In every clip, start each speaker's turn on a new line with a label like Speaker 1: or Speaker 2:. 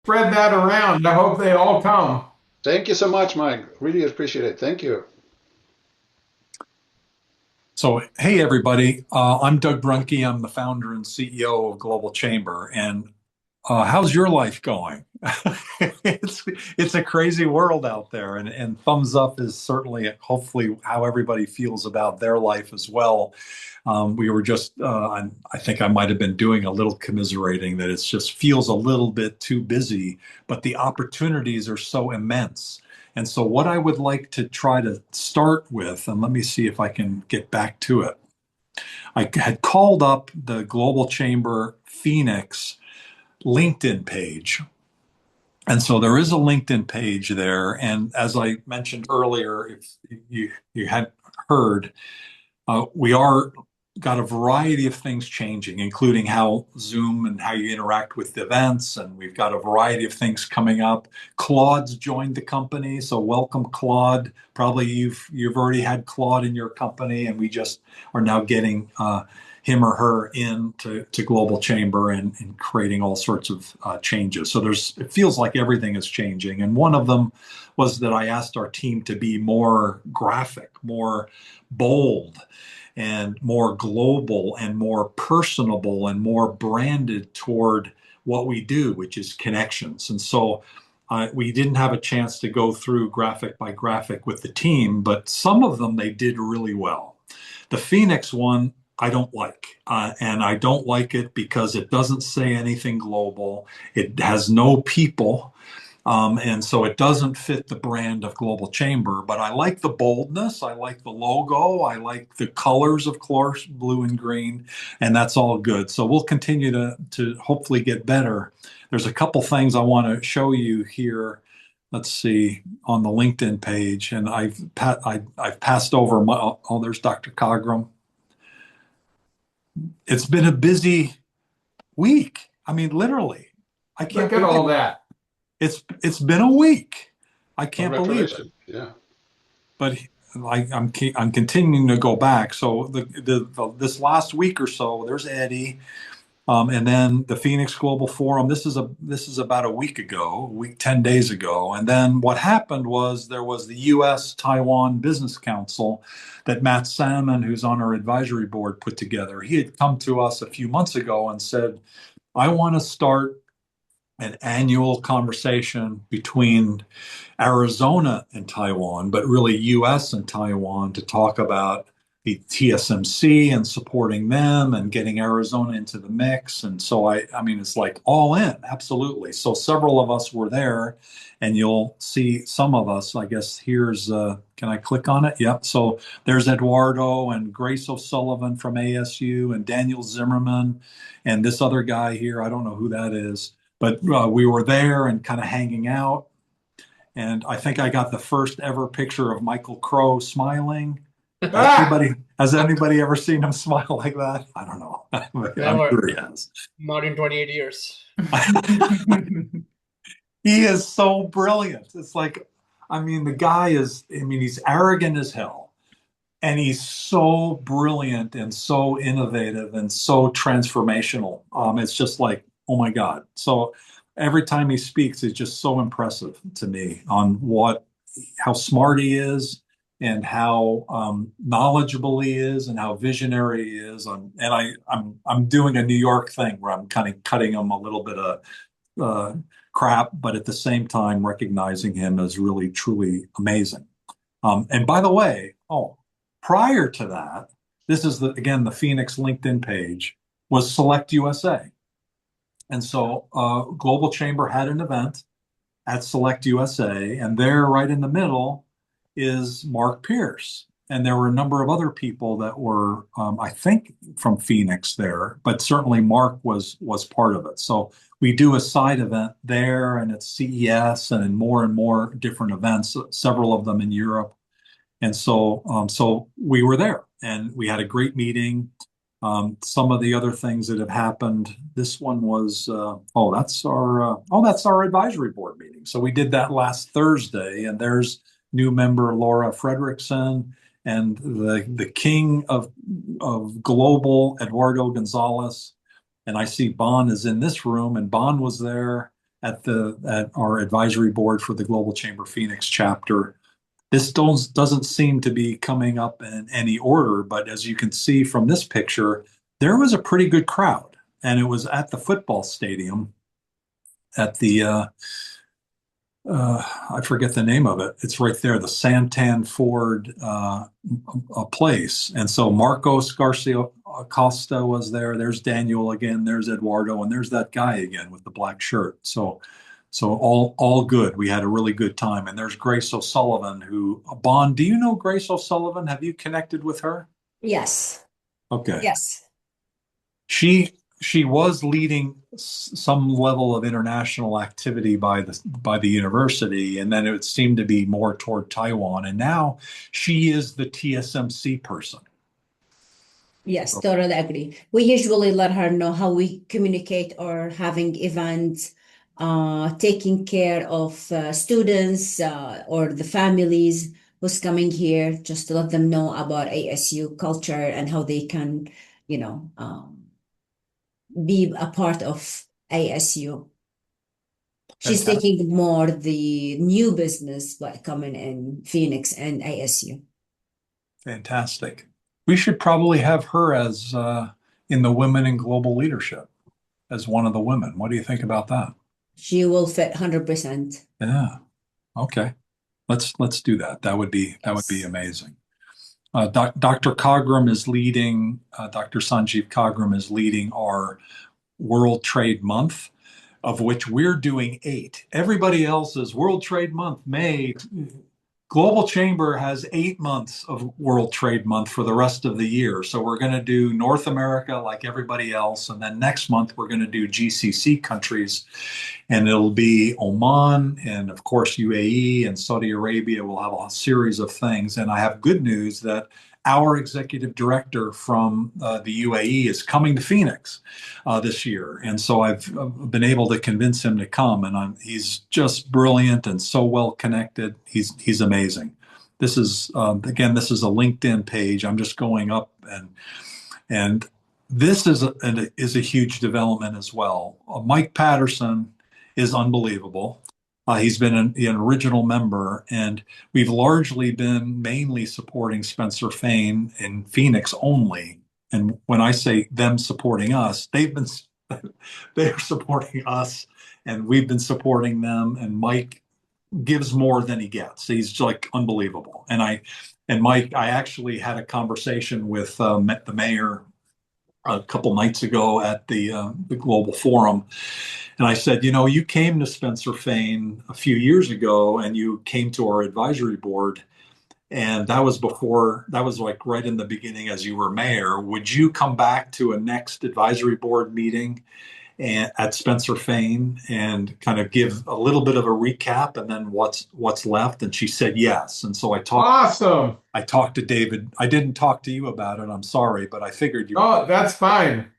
Speaker 1: spread that around. I hope they all come.
Speaker 2: Thank you so much, Mike. Really appreciate it. Thank you.
Speaker 3: So, hey everybody, I'm Doug Brunke. I'm the founder and CEO of Global Chamber. And how's your life going? it's it's a crazy world out there, and thumbs up is certainly, hopefully, how everybody feels about their life as well. We were just, I think I might have been doing a little commiserating that it just feels a little bit too busy, but the opportunities are so immense. And so, what I would like to try to start with, and let me see if I can get back to it. I had called up the Global Chamber Phoenix LinkedIn page. And so there is a LinkedIn page there. And as I mentioned earlier, if you had heard, we are got a variety of things changing, including how Zoom and how you interact with events. And we've got a variety of things coming up. Claude's joined the company, so welcome, Claude. Probably you've already had Claude in your company, and we just are now getting him or her into Global Chamber and creating all sorts of changes. So it feels like everything is changing. And one of them was that I asked our team to be more graphic, more bold, and more global and more personable and more branded toward what we do, which is connections. And so we didn't have a chance to go through graphic by graphic with the team, but some of them they did really well. The Phoenix one, I don't like. And I don't like it because it doesn't say anything global. It has no people. And so it doesn't fit the brand of Global Chamber, but I like the boldness. I like the logo. I like the colors, of course, blue and green, and that's all good. So we'll continue to hopefully get better. There's a couple things I want to show you here. Let's see on the LinkedIn page, and I've passed over my, oh, there's Dr. Cogram. It's been a busy week. I mean, literally, I can't
Speaker 1: Look at
Speaker 3: believe
Speaker 1: all that.
Speaker 3: it's been a week. I can't believe it.
Speaker 2: Congratulations. Yeah.
Speaker 3: But I'm continuing to go back. So this last week or so, there's Eddie, and then the Phoenix Global Forum. This is about a week ago, 10 days ago. And then what happened was there was the U.S. Taiwan Business Council that Matt Salmon, who's on our advisory board, put together. He had come to us a few months ago and said, "I want to start an annual conversation between Arizona and Taiwan, but really US and Taiwan to talk about the TSMC and supporting them and getting Arizona into the mix." And so I mean, it's like all in, absolutely. So several of us were there, and you'll see some of us, I guess here's, can I click on it? Yep. So there's Eduardo and Grace O'Sullivan from ASU and Daniel Zimmerman and this other guy here. I don't know who that is, but we were there and kind of hanging out. And I think I got the first ever picture of Michael Crow smiling.
Speaker 1: Ah!
Speaker 3: Has anybody ever seen him smile like that? I don't know. I'm
Speaker 4: Never.
Speaker 3: sure he has.
Speaker 4: Not in 28 years.
Speaker 3: He is so brilliant. It's like, I mean, the guy is, I mean, he's arrogant as hell. And he's so brilliant and so innovative and so transformational. It's just like, oh my God. So every time he speaks, it's just so impressive to me on how smart he is and how knowledgeable he is and how visionary he is. I'm doing a New York thing where I'm kind of cutting him a little bit of crap, but at the same time recognizing him as really truly amazing. And by the way, prior to that, this is again the Phoenix LinkedIn page was Select USA. And so Global Chamber had an event at Select USA, and there right in the middle is Mark Pierce. And there were a number of other people that were, I think, from Phoenix there, but certainly Mark was part of it. So we do a side event there, and it's CES and in more different events, several of them in Europe. And so we were there, and we had a great meeting. Some of the other things that have happened. This one was that's our advisory board meeting. So we did that last Thursday, and there's new member Laura Frederickson and the king of global Eduardo Gonzalez. And I see Bon is in this room, and Bon was there, at our advisory board for the Global Chamber Phoenix chapter. This doesn't seem to be coming up in any order, but as you can see from this picture, there was a pretty good crowd, and it was at the football stadium at the I forget the name of it. It's right there, the Santan Ford a place. And so Marcos Garcia Acosta was there. There's Daniel again. There's Eduardo, and there's that guy again with the black shirt. So all good. We had a really good time. And there's Grace O'Sullivan, who Bond. Do you know Grace O'Sullivan? Have you connected with her?
Speaker 5: Yes.
Speaker 3: Okay.
Speaker 5: Yes.
Speaker 3: She was leading some level of international activity by the university, and then it seemed to be more toward Taiwan. And now she is the TSMC person.
Speaker 5: Yes, totally agree. We usually let her know how we communicate or having events, taking care of students or the families who's coming here, just to let them know about ASU culture and how they can, you know, be a part of ASU. She's
Speaker 3: Fantastic.
Speaker 5: taking more the new business by coming in Phoenix and ASU.
Speaker 3: Fantastic. We should probably have her as in the Women in Global Leadership as one of the women. What do you think about that?
Speaker 5: She will fit 100%.
Speaker 3: Yeah. Okay. Let's do that. That would be
Speaker 5: Yes.
Speaker 3: amazing. Dr. Cogram is leading. Dr. Sanjeev Cogram is leading our World Trade Month, of which we're doing 8. Everybody else's World Trade Month, May. Global Chamber has 8 months of World Trade Month for the rest of the year. So we're going to do North America like everybody else. And then next month, we're going to do GCC countries. And it'll be Oman and, of course, UAE and Saudi Arabia. We'll have a series of things. And I have good news that our executive director from the UAE is coming to Phoenix this year. And so I've been able to convince him to come. And he's just brilliant and so well connected. He's amazing. This is, again, this is a LinkedIn page. I'm just going up and this is a huge development as well. Mike Patterson is unbelievable. He's been an original member, and we've largely been mainly supporting Spencer Fain in Phoenix only. And when I say them supporting us, they're supporting us, and we've been supporting them. And Mike gives more than he gets. He's like unbelievable. And Mike, I actually had a conversation with the mayor a couple nights ago at the Global Forum. And I said, you came to Spencer Fain a few years ago and you came to our advisory board. And that was like right in the beginning as you were mayor. Would you come back to a next advisory board meeting at Spencer Fain and kind of give a little bit of a recap and then what's left? And she said yes. And so
Speaker 1: Awesome.
Speaker 3: I talked to David. I didn't talk to you about it. I'm sorry, but I figured you.
Speaker 1: Oh, that's fine.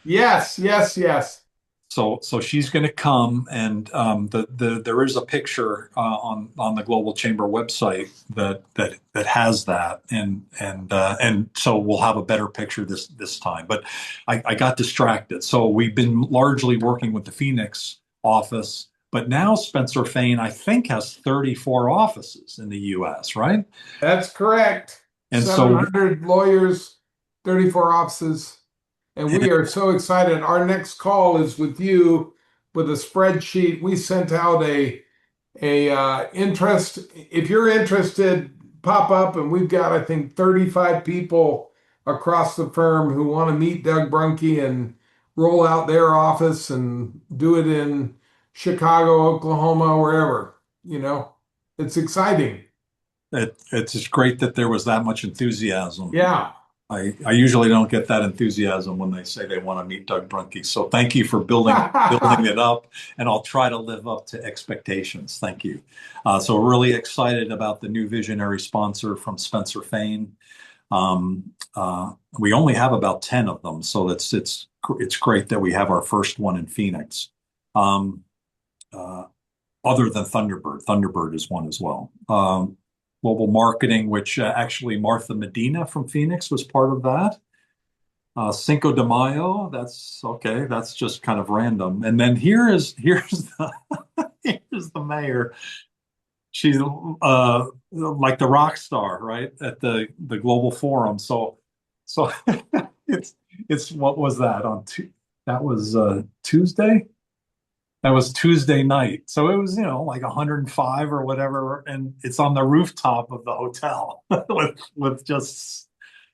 Speaker 1: Yes, yes, yes.
Speaker 3: So she's going to come, and there is a picture on the Global Chamber website that has that, and so we'll have a better picture this time. But I got distracted. So we've been largely working with the Phoenix office, but now Spencer Fain, I think, has 34 offices in the U.S., right?
Speaker 1: That's correct.
Speaker 3: And
Speaker 1: 700 lawyers, 34 offices. And we are so excited. Our next call is with you with a spreadsheet. We sent out a interest. If you're interested, pop up, and we've got, I think, 35 people across the firm who want to meet Doug Brunke and roll out their office and do it in Chicago, Oklahoma, wherever. It's exciting.
Speaker 3: It's just great that there was that much enthusiasm.
Speaker 1: Yeah.
Speaker 3: I usually don't get that enthusiasm when they say they want to meet Doug Brunke. So thank you for building it up, and I'll try to live up to expectations. Thank you. So we're really excited about the new visionary sponsor from Spencer Fain. We only have about 10 of them, so it's great that we have our first one in Phoenix. Other than Thunderbird. Thunderbird is one as well. Global marketing, which actually Martha Medina from Phoenix was part of that. Cinco de Mayo, that's okay. That's just kind of random. And then here's the here's the mayor. She's like the rock star, right? At the global forum. So it's it's what was that on that was Tuesday? That was Tuesday night. So it was, like 105 or whatever, and it's on the rooftop of the hotel with just,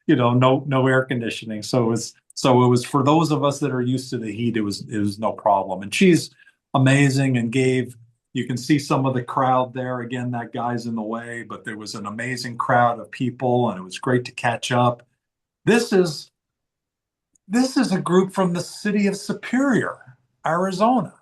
Speaker 3: no air conditioning. So it was for those of us that are used to the heat, it was no problem. And she's amazing and gave you can see some of the crowd there. Again, that guy's in the way, but there was an amazing crowd of people and it was great to catch up. This is this is a group from the city of Superior, Arizona.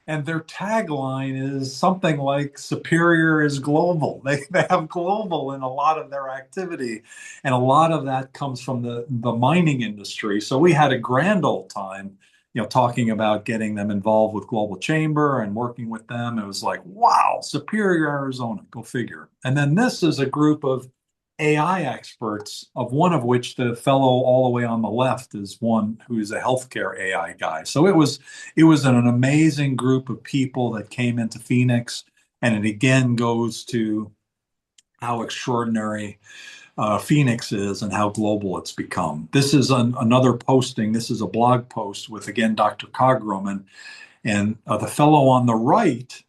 Speaker 3: And their tagline is something like Superior is global. They have global in a lot of their activity. And a lot of that comes from the mining industry. So we had a grand old time, talking about getting them involved with Global Chamber and working with them. It was like, wow, Superior, Arizona, go figure. And then this is a group of AI experts, of one of which the fellow all the way on the left is one who's a healthcare AI guy. So it was an amazing group of people that came into Phoenix, and it again goes to how extraordinary Phoenix is and how global it's become. This is another posting. This is a blog post with again Dr. Cogram, and the fellow on the right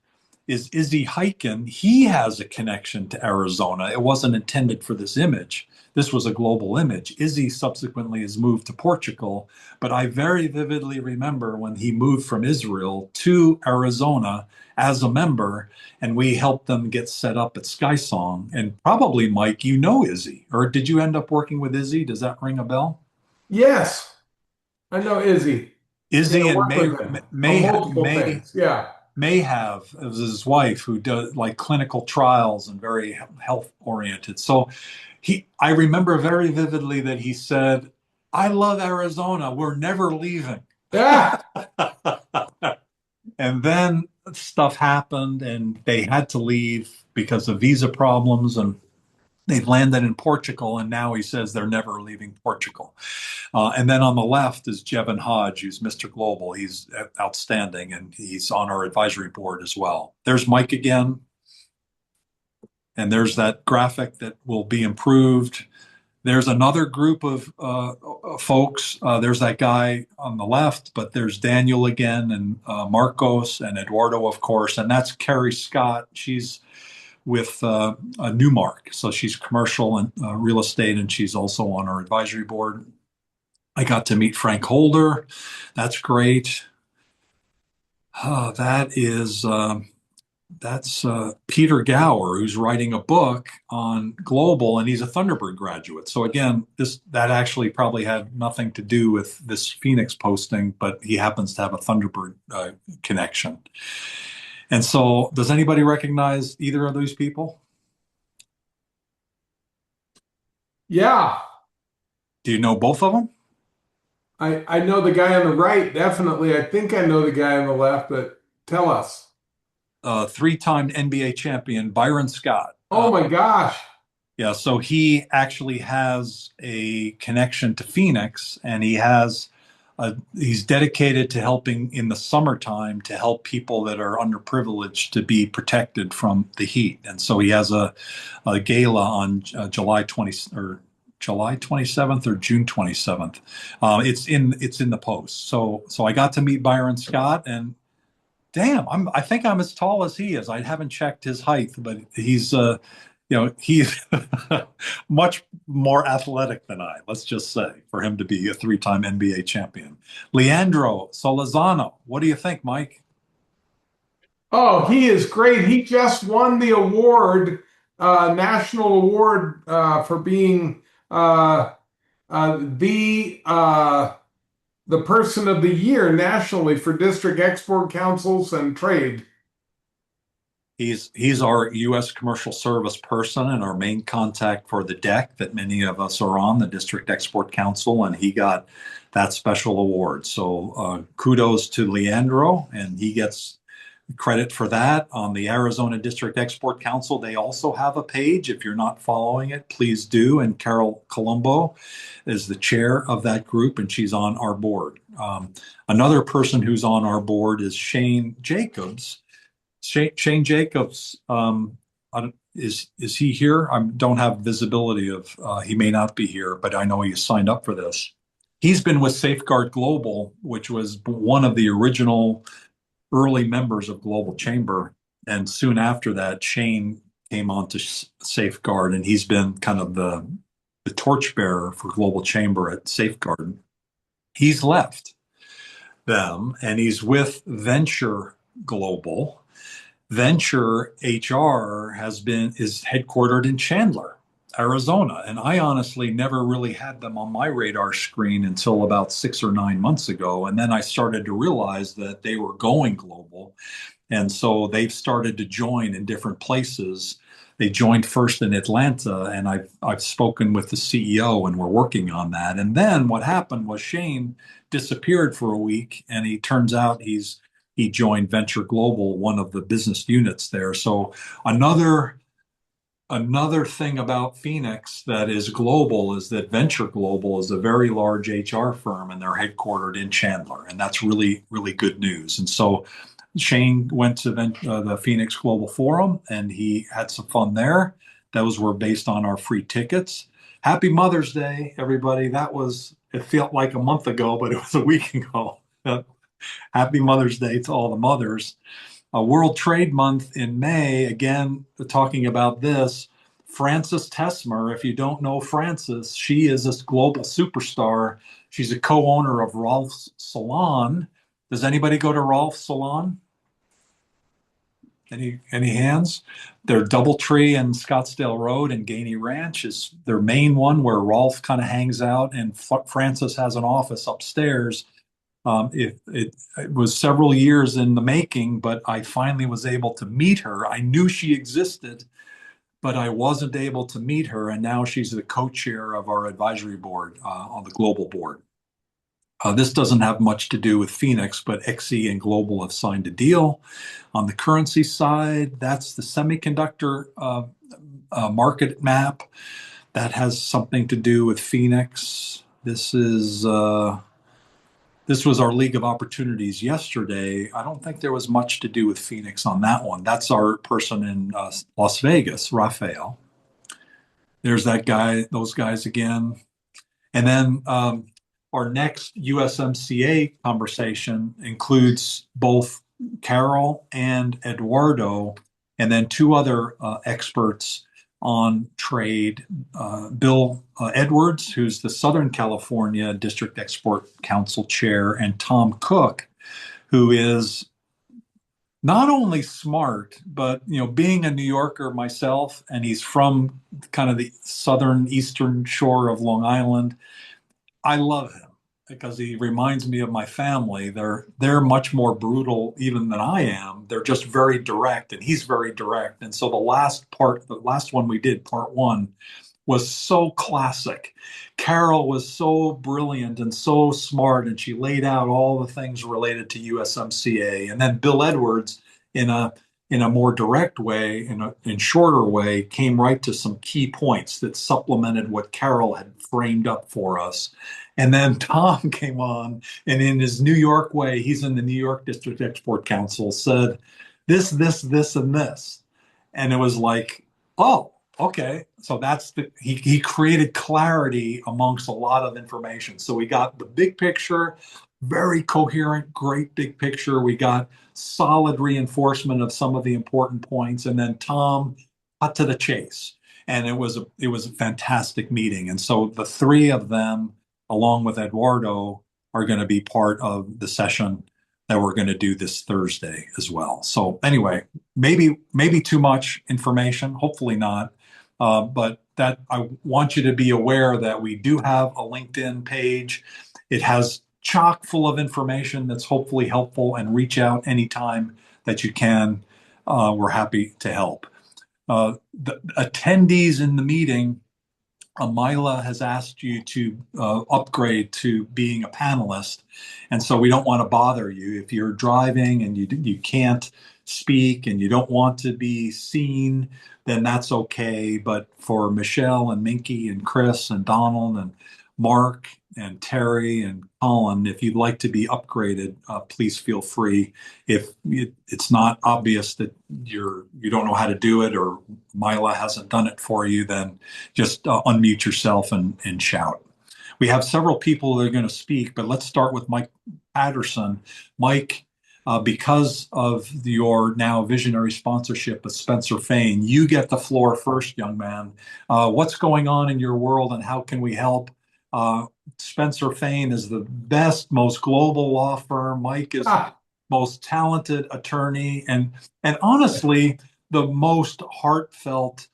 Speaker 3: is Izzy Heiken. He has a connection to Arizona. It wasn't intended for this image. This was a global image. Izzy subsequently has moved to Portugal, but I very vividly remember when he moved from Israel to Arizona as a member, and we helped them get set up at SkySong. And probably, Mike, you know Izzy, or did you end up working with Izzy? Does that ring a bell?
Speaker 1: Yes, I know Izzy. Yeah,
Speaker 3: Izzy
Speaker 1: I
Speaker 3: and
Speaker 1: work
Speaker 3: May
Speaker 1: with him on
Speaker 3: May
Speaker 1: multiple
Speaker 3: May
Speaker 1: things. Yeah.
Speaker 3: may have it was his wife who does like clinical trials and very health oriented. So I remember very vividly that he said, "I love Arizona. We're never leaving."
Speaker 1: Yeah.
Speaker 3: And then stuff happened and they had to leave because of visa problems, and they've landed in Portugal, and now he says they're never leaving Portugal. And then on the left is Jevon Hodge, who's Mr. Global. He's outstanding, and he's on our advisory board as well. There's Mike again, and there's that graphic that will be improved. There's another group of folks. There's that guy on the left, but there's Daniel again, and Marcos, and Eduardo, of course, and that's Carrie Scott. She's with a Newmark, so she's commercial and real estate, and she's also on our advisory board. I got to meet Frank Holder. That's great. That's Peter Gower, who's writing a book on global, and he's a Thunderbird graduate. So again, that actually probably had nothing to do with this Phoenix posting, but he happens to have a Thunderbird connection. And so, does anybody recognize either of these people?
Speaker 1: Yeah.
Speaker 3: Do you know both of them?
Speaker 1: I know the guy on the right, definitely. I think I know the guy on the left, but tell us.
Speaker 3: Three-time NBA champion Byron Scott.
Speaker 1: Oh my gosh.
Speaker 3: Yeah, so he actually has a connection to Phoenix, and he's dedicated to helping in the summertime to help people that are underprivileged to be protected from the heat. And so he has a gala on July 20 or July 27th or June 27th. It's in the post. So I got to meet Byron Scott, and damn, I think I'm as tall as he is. I haven't checked his height, but he's much more athletic than I, let's just say, for him to be a three-time NBA champion. Leandro Solazano, what do you think, Mike?
Speaker 1: Oh, he is great. He just won the award, national award, for being the person of the year nationally for district export councils and trade.
Speaker 3: He's our U.S. commercial service person and our main contact for the deck that many of us are on, the District Export Council, and he got that special award. So kudos to Leandro, and he gets credit for that. On the Arizona District Export Council, they also have a page. If you're not following it, please do. And Carol Colombo is the chair of that group, and she's on our board. Another person who's on our board is Shane Jacobs. Shane Jacobs, is he here? I don't have visibility of, he may not be here, but I know he signed up for this. He's been with Safeguard Global, which was one of the original early members of Global Chamber. And soon after that, Shane came on to Safeguard, and he's been kind of the torchbearer for Global Chamber at Safeguard. He's left them and he's with Venture Global. Venture HR is headquartered in Chandler, Arizona. And I honestly never really had them on my radar screen until about 6 or 9 months ago. And then I started to realize that they were going global. And so they've started to join in different places. They joined first in Atlanta, and I've spoken with the CEO, and we're working on that. And then what happened was Shane disappeared for a week, and he turns out he joined Venture Global, one of the business units there. So another thing about Phoenix that is global is that Venture Global is a very large HR firm, and they're headquartered in Chandler, and that's really, really good news. And so Shane went to the Phoenix Global Forum, and he had some fun there. Those were based on our free tickets. Happy Mother's Day, everybody. It felt like a month ago, but it was a week ago. Happy Mother's Day to all the mothers. World Trade Month in May, again, talking about this. Frances Tesmer, if you don't know Frances, she is this global superstar. She's a co-owner of Rolf's Salon. Does anybody go to Rolf's Salon? Any hands? Their Doubletree and Scottsdale Road and Gainey Ranch is their main one, where Rolf kind of hangs out, and Frances has an office upstairs. It was several years in the making, but I finally was able to meet her. I knew she existed, but I wasn't able to meet her, and now she's the co-chair of our advisory board on the global board. This doesn't have much to do with Phoenix, but XE and Global have signed a deal. On the currency side, that's the semiconductor market map. That has something to do with Phoenix. This was our League of Opportunities yesterday. I don't think there was much to do with Phoenix on that one. That's our person in Las Vegas, Raphael. There's that guy, those guys again. And then our next USMCA conversation includes both Carol and Eduardo, and then two other experts on trade. Bill Edwards, who's the Southern California District Export Council Chair, and Tom Cook, who is not only smart, but being a New Yorker myself, and he's from kind of the southern eastern shore of Long Island. I love him because he reminds me of my family. They're much more brutal even than I am. They're just very direct, and he's very direct. And so the last one we did, part one, was so classic. Carol was so brilliant and so smart, and she laid out all the things related to USMCA. And then Bill Edwards, in a more direct way, in shorter way, came right to some key points that supplemented what Carol had framed up for us. And then Tom came on, and in his New York way, he's in the New York District Export Council, said this, and this. And it was like, oh, okay. So he created clarity amongst a lot of information. So we got the big picture, very coherent, great big picture. We got solid reinforcement of some of the important points. And then Tom cut to the chase. And it was a fantastic meeting. And so the three of them, along with Eduardo, are going to be part of the session that we're going to do this Thursday as well. So anyway, maybe too much information, hopefully not. But that I want you to be aware that we do have a LinkedIn page. It has chock full of information that's hopefully helpful, and reach out anytime that you can. We're happy to help. The attendees in the meeting, Mila has asked you to upgrade to being a panelist. And so we don't want to bother you. If you're driving and you can't speak and you don't want to be seen, then that's okay. But for Michelle and Minky and Chris and Donald and Mark and Terry and Colin, if you'd like to be upgraded, please feel free. If it's not obvious that you don't know how to do it, or Mila hasn't done it for you, then just unmute yourself and shout. We have several people that are going to speak, but let's start with Mike Patterson. Mike, because of your now visionary sponsorship with Spencer Fain, you get the floor first, young man. What's going on in your world and how can we help? Spencer Fain is the best, most global law firm. Mike is the most talented attorney and honestly, the most heartfelt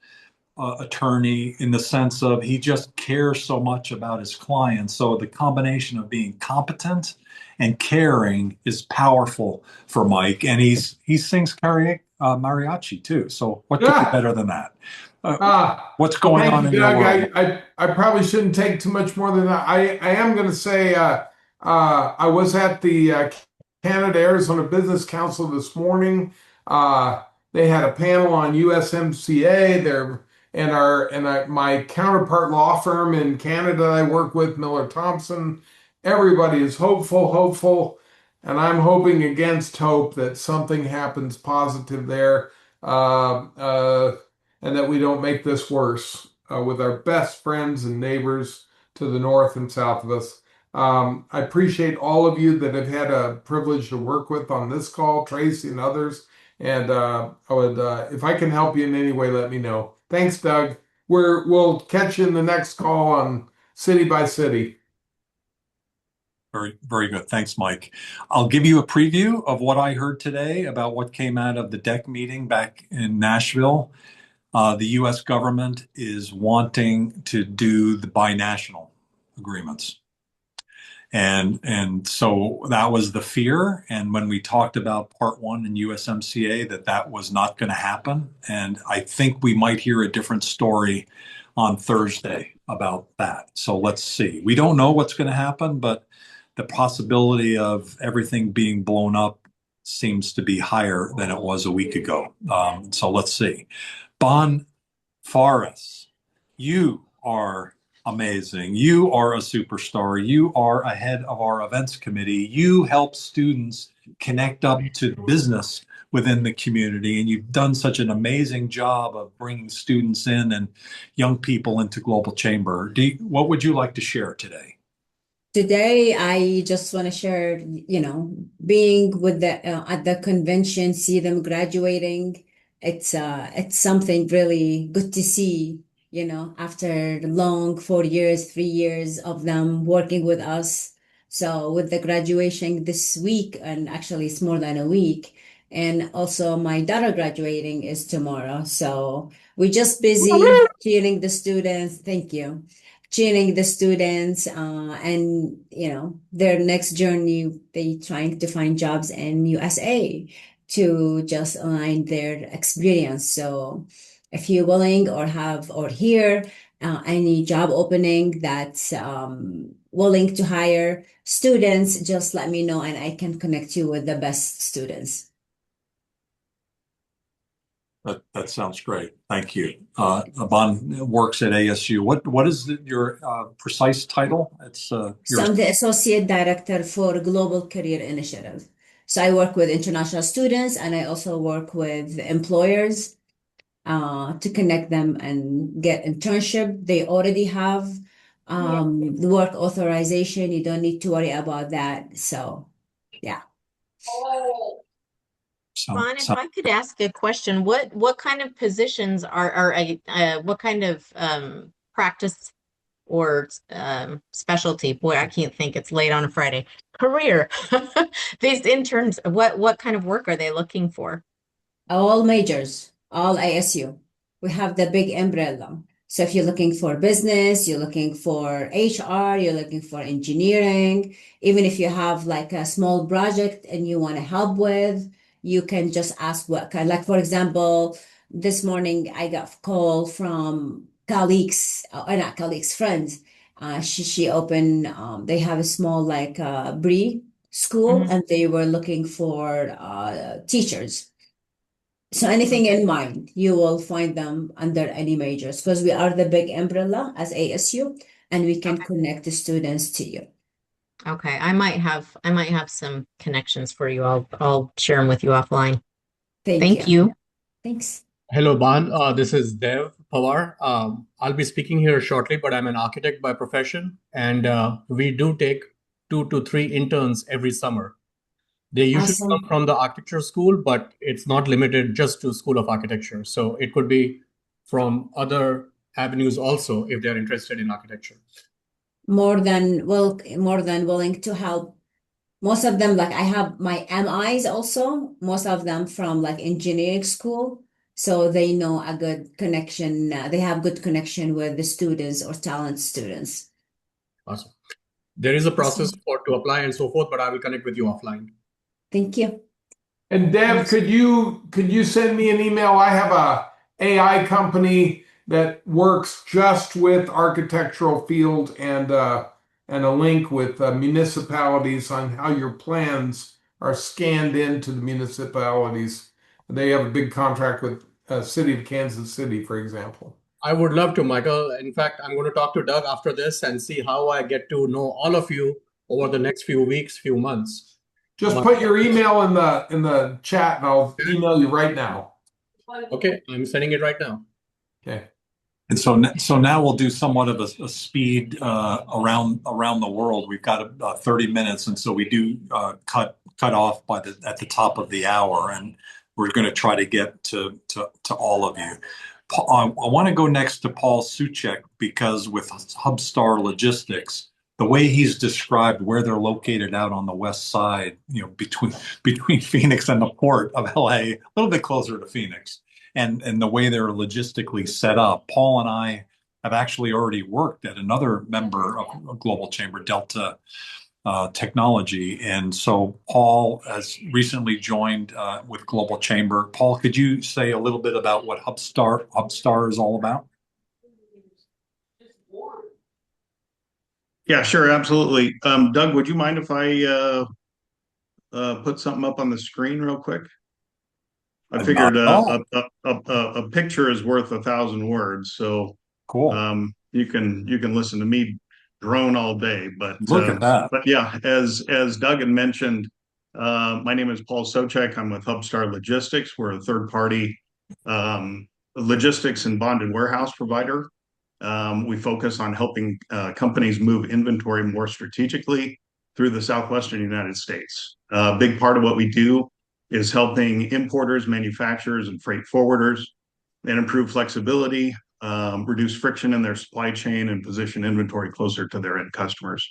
Speaker 3: attorney in the sense of he just cares so much about his clients. So the combination of being competent and caring is powerful for Mike. And he sings mariachi too. So what could be better than that? What's going
Speaker 1: Thank
Speaker 3: on
Speaker 1: you,
Speaker 3: in your
Speaker 1: Doug.
Speaker 3: world?
Speaker 1: I probably shouldn't take too much more than that. I am going to say I was at the Canada Arizona Business Council this morning. They had a panel on USMCA. There my counterpart law firm in Canada I work with, Miller Thompson. Everybody is hopeful, and I'm hoping against hope that something happens positive there. And that we don't make this worse with our best friends and neighbors to the north and south of us. I appreciate all of you that have had a privilege to work with on this call, Tracy and others. And I would, if I can help you in any way, let me know. Thanks, Doug. We'll catch you in the next call on City by City.
Speaker 3: Very, very good. Thanks, Mike. I'll give you a preview of what I heard today about what came out of the DEC meeting back in Nashville. The U.S. government is wanting to do the binational agreements. And so that was the fear. And when we talked about Part 1 in USMCA, that was not going to happen. And I think we might hear a different story on Thursday about that. So let's see. We don't know what's going to happen, but the possibility of everything being blown up seems to be higher than it was a week ago. So let's see. Bon Forrest, you are amazing. You are a superstar. You are ahead of our events committee. You help students connect up to business within the community, and you've done such an amazing job of bringing students in and young people into Global Chamber. What would you like to share today?
Speaker 5: Today, I just want to share, being with the at the convention, see them graduating. It's something really good to see, after the long 4 years, 3 years of them working with us. So with the graduation this week, and actually it's more than a week, and also my daughter graduating is tomorrow. So we're just busy cheering the students. Thank you, cheering the students, and their next journey. They trying to find jobs in USA to just align their experience. So if you're willing or have or hear any job opening that's willing to hire students, just let me know and I can connect you with the best students.
Speaker 3: That sounds great. Thank you. Bon works at ASU. What is your precise title?
Speaker 5: So I'm the Associate Director for Global Career Initiative. So I work with international students and I also work with employers to connect them and get internship. They already have the work authorization. You don't need to worry about that. So yeah.
Speaker 6: Ron, if I could ask a question, what kind of positions are what kind of practice or specialty? Boy, I can't think. It's late on a Friday. Career. These interns, what kind of work are they looking for?
Speaker 5: All majors, all ASU. We have the big umbrella. So if you're looking for business, you're looking for HR, you're looking for engineering, even if you have like a small project and you want to help with, you can just ask what kind. Like for example, this morning I got a call from colleagues, or not colleagues, friends. She opened, they have a small like pre school
Speaker 6: Mhm.
Speaker 5: and they were looking for teachers. So anything in mind, you will find them under any majors because we are the big umbrella as ASU and we can connect the students to you.
Speaker 6: Okay, I might have some connections for you. I'll share them with you offline. Thank
Speaker 5: you.
Speaker 6: you.
Speaker 5: Thanks.
Speaker 4: Hello, Ban. This is Dev Pawar. I'll be speaking here shortly, but I'm an architect by profession, and we do take 2 to 3 interns every summer. They usually come
Speaker 5: Awesome.
Speaker 4: from the architecture school, but it's not limited just to School of Architecture. So it could be from other avenues also if they're interested in architecture.
Speaker 5: More than willing to help. Most of them, like I have my MIs also, most of them from like engineering school. So they know a good connection. They have good connection with the students or talent students.
Speaker 4: Awesome. There is a process
Speaker 5: Awesome.
Speaker 4: to apply and so forth, but I will connect with you offline.
Speaker 5: Thank you.
Speaker 1: And Dev, could you send me an email? I have a AI company that works just with architectural field and a link with municipalities on how your plans are scanned into the municipalities. They have a big contract with City of Kansas City, for example.
Speaker 4: I would love to, Michael. In fact, I'm going to talk to Doug after this and see how I get to know all of you over the next few weeks, few months.
Speaker 1: Just
Speaker 4: But
Speaker 1: put your email in the chat and I'll email you right now.
Speaker 4: okay, I'm sending it right now.
Speaker 1: Okay.
Speaker 3: And so now we'll do somewhat of a speed around the world. We've got 30 minutes, and so we do cut off at the top of the hour, and we're going to try to get to all of you. I want to go next to Paul Suchek because with Hubstar Logistics, the way he's described where they're located out on the west side, between Phoenix and the port of LA, a little bit closer to Phoenix. And the way they're logistically set up. Paul and I have actually already worked at another member of Global Chamber, Delta Technology. And so Paul has recently joined with Global Chamber. Paul, could you say a little bit about what Hubstar is all about?
Speaker 7: Yeah, sure, absolutely. Doug, would you mind if I put something up on the screen real quick? I
Speaker 3: Not
Speaker 7: figured
Speaker 3: at all.
Speaker 7: a picture is worth 1,000 words, so
Speaker 3: Cool.
Speaker 7: you can listen to me drone all day.
Speaker 3: Look at that.
Speaker 7: But yeah, as Doug had mentioned, my name is Paul Sochek. I'm with Hubstar Logistics. We're a third party logistics and bonded warehouse provider. We focus on helping companies move inventory more strategically through the southwestern United States. A big part of what we do is helping importers, manufacturers, and freight forwarders and improve flexibility, reduce friction in their supply chain, and position inventory closer to their end customers.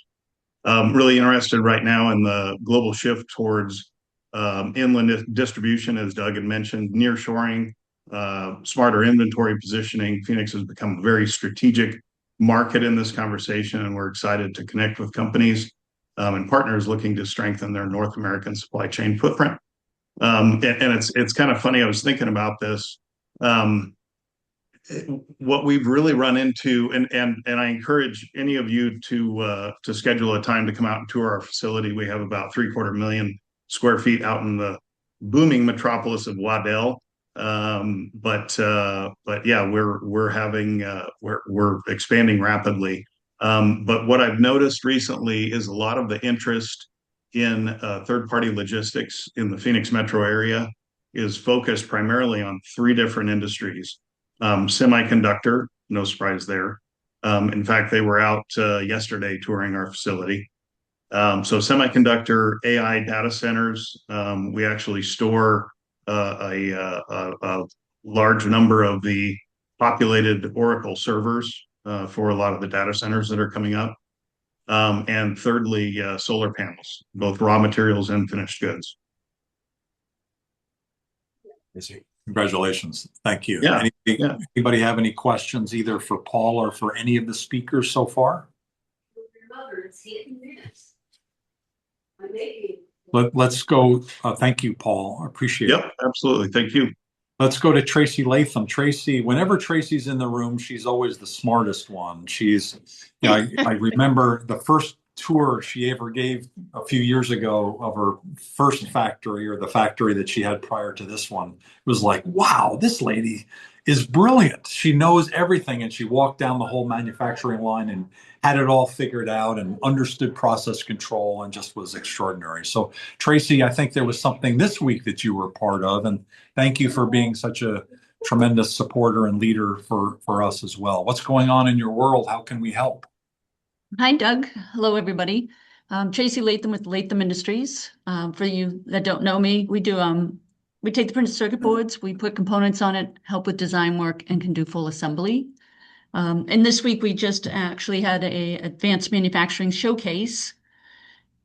Speaker 7: Really interested right now in the global shift towards inland distribution, as Doug had mentioned, nearshoring, smarter inventory positioning. Phoenix has become a very strategic market in this conversation, and we're excited to connect with companies and partners looking to strengthen their North American supply chain footprint. And it's kind of funny. I was thinking about this. What we've really run into, and I encourage any of you to schedule a time to come out and tour our facility. We have about 750,000 square feet out in the booming metropolis of Waddell. But yeah, we're expanding rapidly. But what I've noticed recently is a lot of the interest in third-party logistics in the Phoenix metro area is focused primarily on 3 different industries. Semiconductor, no surprise there. In fact, they were out yesterday touring our facility. So semiconductor, AI data centers. We actually store a large number of the populated Oracle servers for a lot of the data centers that are coming up. And thirdly, solar panels, both raw materials and finished goods.
Speaker 3: Congratulations. Thank you.
Speaker 7: Yeah. Yeah.
Speaker 3: Anybody have any questions either for Paul or for any of the speakers so far? Let's go. Thank you, Paul. I appreciate it.
Speaker 7: Yep, absolutely. Thank you.
Speaker 3: Let's go to Tracy Latham. Tracy, whenever Tracy's in the room, she's always the smartest one. I remember the tour she ever gave a few years ago of her first factory, or the factory that she had prior to this one. It was like, wow, this lady is brilliant. She knows everything. And she walked down the whole manufacturing line and had it all figured out and understood process control and just was extraordinary. So, Tracy, I think there was something this week that you were part of. And thank you for being such a tremendous supporter and leader for us as well. What's going on in your world? How can we help?
Speaker 8: Hi, Doug. Hello, everybody. Tracy Latham with Latham Industries. For you that don't know me, we take the printed circuit boards, we put components on it, help with design work, and can do full assembly. And this week we just actually had a advanced manufacturing showcase,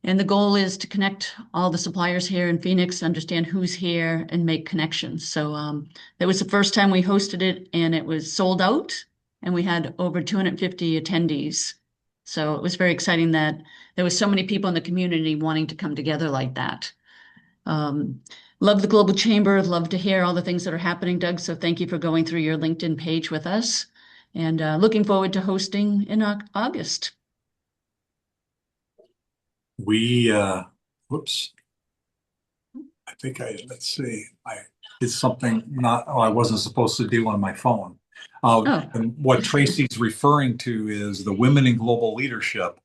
Speaker 8: and the goal is to connect all the suppliers here in Phoenix, understand who's here, and make connections. So that was the first time we hosted it, and it was sold out, and we had over 250 attendees. So it was very exciting that there was so many people in the community wanting to come together like that. Love the Global Chamber. Love to hear all the things that are happening, Doug. So thank you for going through your LinkedIn page with us, and looking forward to hosting in August.
Speaker 3: We, whoops, I think let's see, I did something I wasn't supposed to do on my phone. And what Tracy's referring to is the Women in Global Leadership.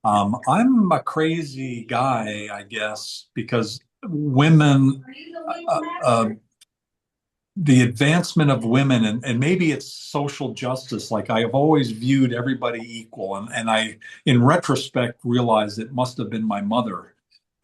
Speaker 3: I'm a crazy guy, I guess, because women, the advancement of women, and maybe it's social justice. Like, I have always viewed everybody equal, and I, in retrospect, realized it must have been my mother.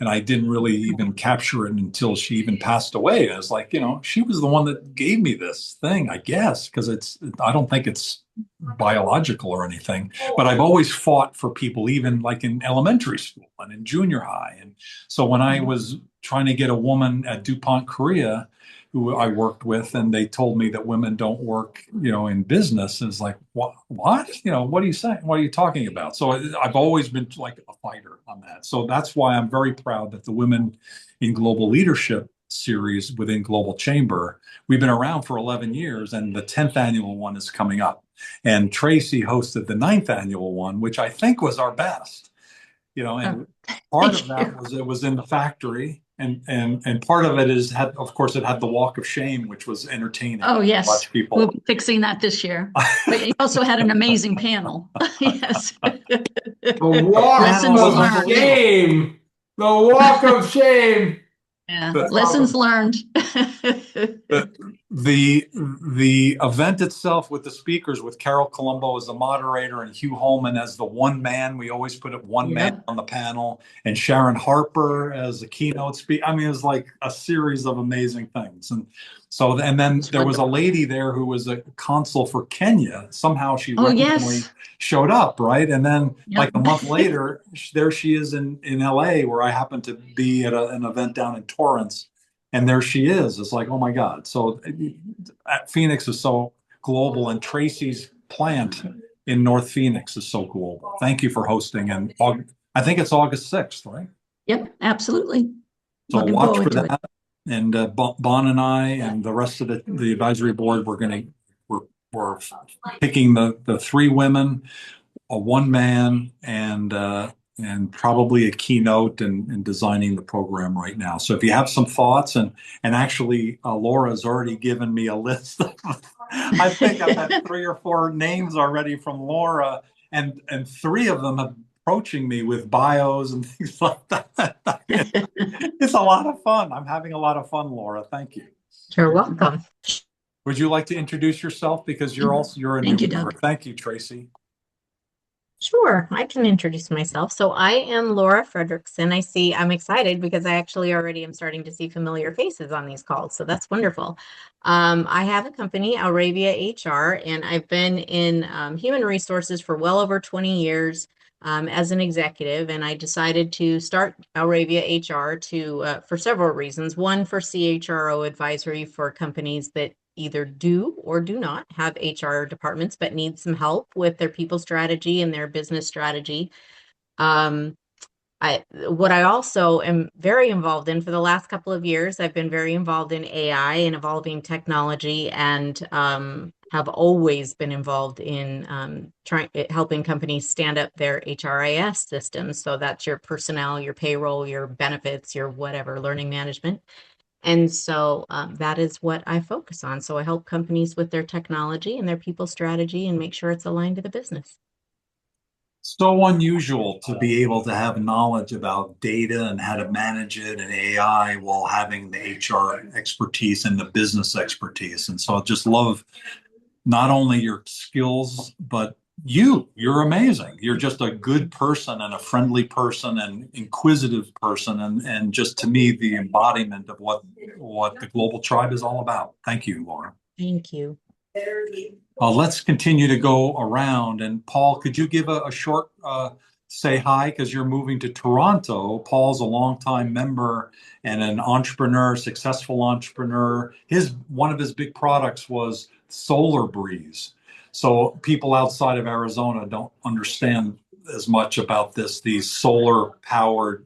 Speaker 3: And I didn't really even capture it until she even passed away. I was like, she was the one that gave me this thing, I guess, because I don't think it's biological or anything, but I've always fought for people, even like in elementary school and in junior high. And so when I was trying to get a woman at DuPont Korea, who I worked with, and they told me that women don't work, in business. And it's like, what? What are you saying? What are you talking about? So I've always been like a fighter on that. So that's why I'm very proud that the Women in Global Leadership series within Global Chamber, we've been around for 11 years, and the 10th annual one is coming up. And Tracy hosted the 9th annual one, which I think was our best. And part of that was it was in the factory, and part of it of course, it had the walk of shame, which was entertaining.
Speaker 8: Oh, yes.
Speaker 3: Watch people.
Speaker 8: We'll be fixing that this year. But you also had an amazing panel. Yes.
Speaker 1: The walk
Speaker 8: Lessons
Speaker 1: of
Speaker 8: learned.
Speaker 1: shame. The walk of shame.
Speaker 8: Yeah. Lessons learned.
Speaker 3: The event itself, with the speakers, with Carol Colombo as the moderator and Hugh Holman as the one man, we always put it one man on the panel, and Sharon Harper as the keynote speaker. I mean, it was like a series of amazing things. And then there was a lady there who was a consul for Kenya. Somehow she randomly showed up, right? And then like a month later, there she is in LA, where I happened to be at an event down in Torrance. And there she is. It's like, oh my God. So Phoenix is so global, and Tracy's plant in North Phoenix is so global. Thank you for hosting. And I think it's August 6th, right?
Speaker 8: Yep, absolutely.
Speaker 3: So watch for that. And Bon and I and the rest of the advisory board, we're picking the 3 women, a 1 man, and probably a keynote, and designing the program right now. So if you have some thoughts, and actually Laura's already given me a list. I think I've had 3 or 4 names already from Laura, and 3 of them have approaching me with bios and things like that. It's a lot of fun. I'm having a lot of fun, Laura. Thank you.
Speaker 6: You're welcome.
Speaker 3: Would you like to introduce yourself, because you're a new member? Thank you, Tracy.
Speaker 6: Sure, I can introduce myself. So I am Laura Fredrickson. I'm excited because I actually already am starting to see familiar faces on these calls. So that's wonderful. I have a company, Auravia HR, and I've been in human resources for well over 20 years as an executive. And I decided to start Auravia HR for several reasons. One, for CHRO advisory for companies that either do or do not have HR departments, but need some help with their people strategy and their business strategy. What I also am very involved in for the last couple of years, I've been very involved in AI and evolving technology, and have always been involved in helping companies stand up their HRIS systems. So that's your personnel, your payroll, your benefits, your whatever, learning management. And so that is what I focus on. So I help companies with their technology and their people strategy and make sure it's aligned to the business.
Speaker 3: So unusual to be able to have knowledge about data and how to manage it and AI while having the HR expertise and the business expertise. And so I just love not only your skills, but you're amazing. You're just a good person and a friendly person and inquisitive person. And just to me, the embodiment of what the Global Tribe is all about. Thank you, Laura.
Speaker 6: Thank you.
Speaker 3: Let's continue to go around. And Paul, could you give a short say hi? Because you're moving to Toronto. Paul's a longtime member and an entrepreneur, successful entrepreneur. One of his big products was Solar Breeze. So people outside of Arizona don't understand as much about these solar powered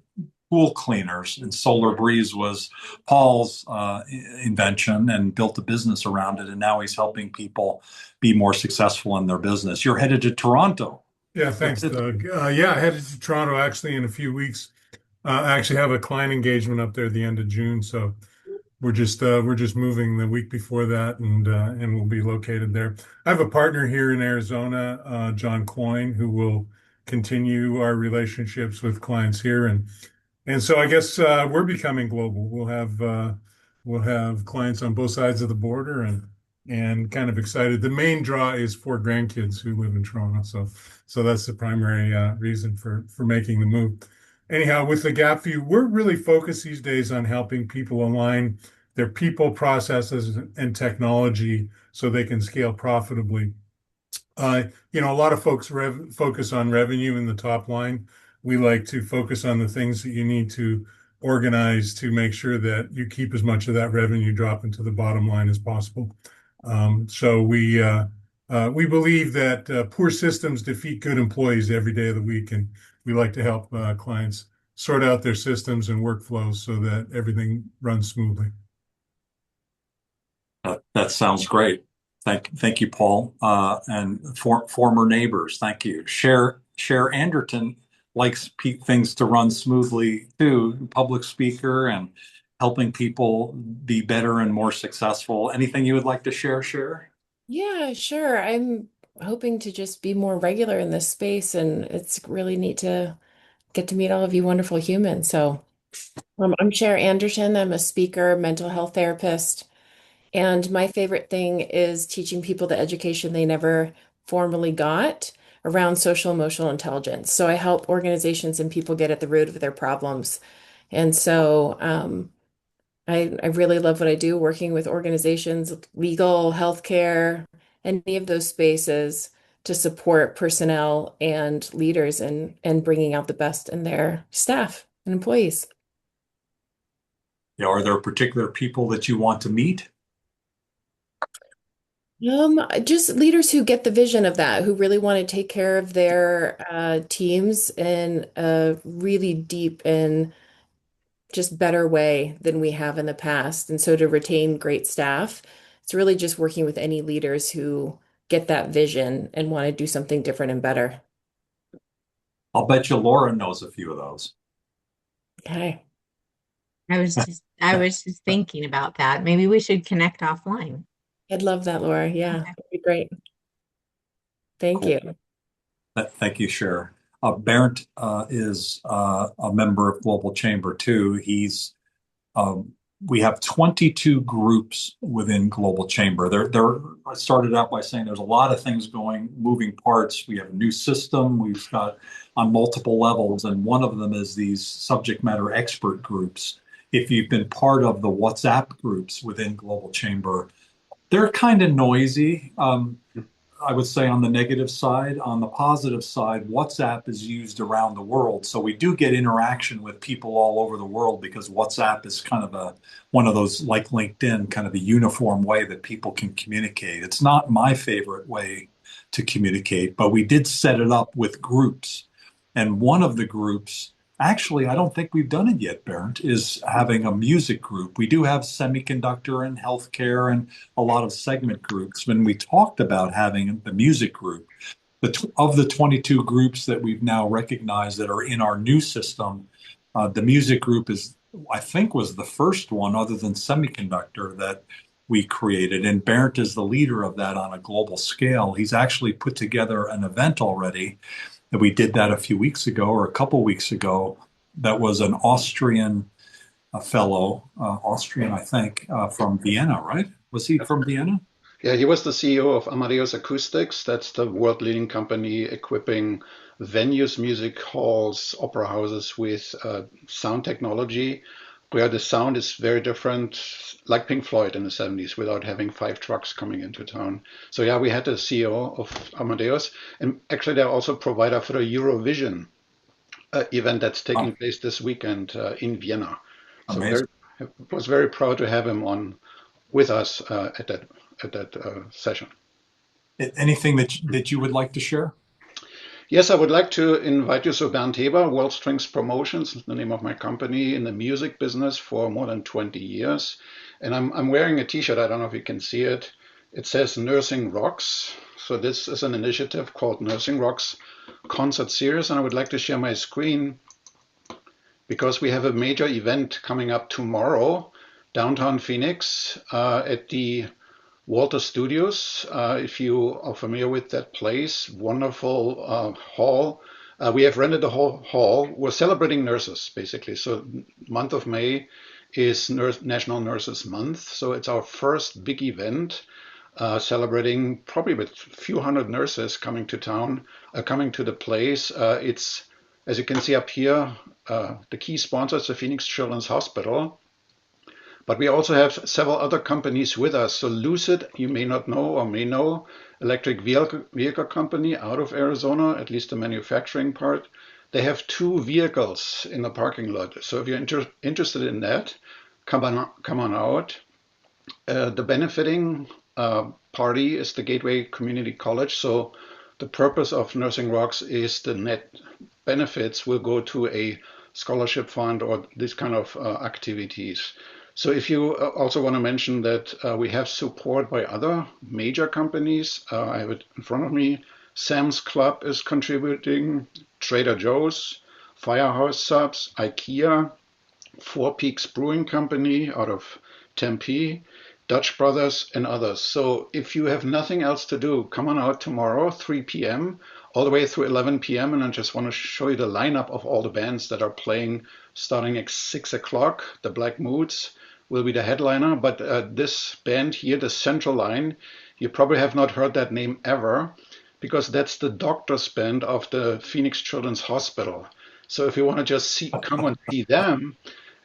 Speaker 3: pool cleaners. And Solar Breeze was Paul's invention and built a business around it. And now he's helping people be more successful in their business. You're headed to Toronto.
Speaker 9: Yeah, thanks, Doug. Yeah, headed to Toronto actually in a few weeks. I actually have a client engagement up there at the end of June, so we're just moving the week before that, and we'll be located there. I have a partner here in Arizona, John Cloyne, who will continue our relationships with clients here, and so I guess we're becoming global. We'll have clients on both sides of the border, and kind of excited. The main draw is for grandkids who live in Toronto, so that's the primary reason for making the move. Anyhow, with the Gap View, we're really focused these days on helping people align their people, processes, and technology so they can scale profitably. A lot of folks focus on revenue in the top line. We like to focus on the things that you need to organize to make sure that you keep as much of that revenue dropping to the bottom line as possible. So we believe that poor systems defeat good employees every day of the week, and we like to help clients sort out their systems and workflows so that everything runs smoothly.
Speaker 3: That sounds great. Thank you, Paul, and former neighbors. Thank you. Cher Anderton likes things to run smoothly too. Public speaker and helping people be better and more successful. Anything you would like to share, Cher?
Speaker 10: Yeah, sure. I'm hoping to just be more regular in this space, and it's really neat to get to meet all of you wonderful humans. So, I'm Cher Anderson. I'm a speaker, mental health therapist, and my favorite thing is teaching people the education they never formally got around social emotional intelligence. So I help organizations and people get at the root of their problems. And so, I really love what I do, working with organizations, legal, healthcare, any of those spaces to support personnel and leaders and bringing out the best in their staff and employees.
Speaker 3: Are there particular people that you want to meet?
Speaker 10: Just leaders who get the vision of that, who really want to take care of their teams in a really deep and just better way than we have in the past. And so to retain great staff, it's really just working with any leaders who get that vision and want to do something different and better.
Speaker 3: I'll bet you Laura knows a few of those.
Speaker 10: Okay.
Speaker 6: I was just thinking about that. Maybe we should connect offline.
Speaker 10: I'd love that, Laura. Yeah, that'd be great. Thank
Speaker 3: Cool.
Speaker 10: you.
Speaker 3: Thank you, Cher. Bernd is a member of Global Chamber too. We have 22 groups within Global Chamber. I started out by saying there's a lot of things moving parts. We have a new system. We've got on multiple levels, and one of them is these subject matter expert groups. If you've been part of the WhatsApp groups within Global Chamber, they're kind of noisy. I would say on the negative side. On the positive side, WhatsApp is used around the world. So we do get interaction with people all over the world because WhatsApp is kind of one of those, like LinkedIn, kind of a uniform way that people can communicate. It's not my favorite way to communicate, but we did set it up with groups. And one of the groups Actually, I don't think we've done it yet, Bernd, is having a music group. We do have semiconductor and healthcare and a lot of segment groups. When we talked about having the music group, of the 22 groups that we've now recognized that are in our new system, the music group is, I think, was the first one other than semiconductor that we created. And Bernd is the leader of that on a global scale. He's actually put together an event already that we did that a few weeks ago or a couple weeks ago. That was an Austrian fellow, Austrian, I think, from Vienna, right? Was he from Vienna?
Speaker 2: Yeah, he was the CEO of Amadeus Acoustics. That's the world leading company equipping venues, music halls, opera houses with sound technology, where the sound is very different, like Pink Floyd in the 70s, without having five trucks coming into town. So, yeah, we had the CEO of Amadeus. And actually, they're also a provider for the Eurovision event that's taking
Speaker 3: Oh,
Speaker 2: place this weekend in Vienna. So,
Speaker 3: amazing.
Speaker 2: was very proud to have him on with us at that session.
Speaker 3: Anything that you would like to share?
Speaker 2: Yes, I would like to invite you. So Bernd Heber, World Strings Promotions, is the name of my company in the music business for more than 20 years. And I'm wearing a T-shirt. I don't know if you can see it. It says Nursing Rocks. So this is an initiative called Nursing Rocks Concert Series. And I would like to share my screen because we have a major event coming up tomorrow, downtown Phoenix, at the Walter Studios. If you are familiar with that place, wonderful hall. We have rented the whole hall. We're celebrating nurses, basically. So month of May is National Nurses Month. So it's our first big event, celebrating probably with a few hundred nurses coming to town, coming to the place. It's, as you can see up here, the key sponsor is the Phoenix Children's Hospital. But we also have several other companies with us. So Lucid, you may not know or may know, electric vehicle company out of Arizona, at least the manufacturing part. They have two vehicles in the parking lot. So if you're interested in that, come on out. The benefiting party is the Gateway Community College. So the purpose of Nursing Rocks is the net benefits will go to a scholarship fund or this kind of activities. So if you also want to mention that we have support by other major companies, I have it in front of me. Sam's Club is contributing, Trader Joe's, Firehouse Subs, IKEA, Four Peaks Brewing Company out of Tempe, Dutch Brothers, and others. So if you have nothing else to do, come on out tomorrow, 3 p.m., all the way through 11 p.m. And I just want to show you the lineup of all the bands that are playing starting at 6 o'clock. The Black Moods will be the headliner, but this band here, the Central Line, you probably have not heard that name ever because that's the doctor's band of the Phoenix Children's Hospital. So if you want to just come and see them,